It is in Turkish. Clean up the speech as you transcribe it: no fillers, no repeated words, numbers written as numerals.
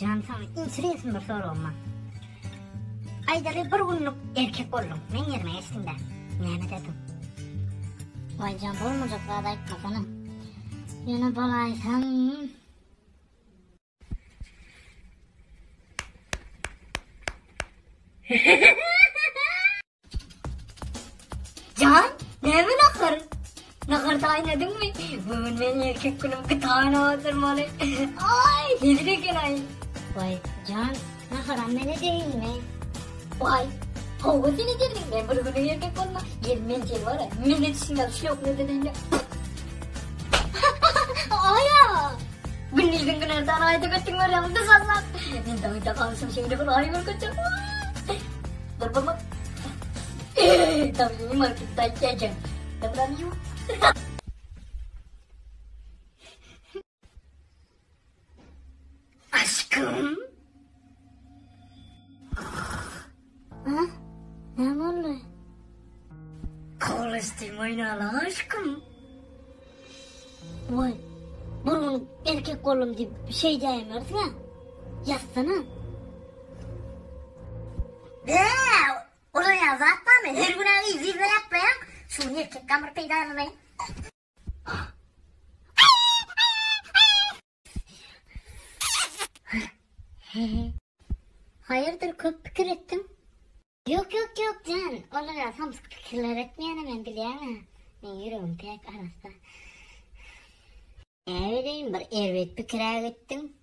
Can sana insüresin bir soru olma. Aydalı bir günlük erkek oldum. Men yerime geçtim de. Näme dedim? Vay can bolmayacak daha da aytma sana. Yana balaysam... Can, näme nakır? Nakır taýnadym mı? Bugün men erkek günüm gıtağına oturmalı. Ay, nedir eken ay? Vay Can, nakıram mene değil mi? Vay, hova seni dedin ben bir günü erkek olma. Gel men sen var ya, mene düşünüyor, şlok ne dedin ya. Aya! Günlüğün günlerden ayda göttün var ya, mıdı sazlar. Ben de kalsın şimdi bir ay bir götür. Dur baba. Tabii marketten geleceğim. Tamam yok. Aşkım. Ha? Ne oldu? Konuştum oynalı aşkım. Vay. Bunun erkek kolum diye bir şey diyemiyorsun ha. Yazsana. Oraya zaten mi? Her gün abi zirve yapmayan. Şu erkek kamera peyda yanındayım. Hayırdır köp fikir ettim. Yok Can. Onlara tam fikirler etmeyene ben bileyemem. Ben yürüyorum pek arası. Evdeyim bir ervet fikire gittim.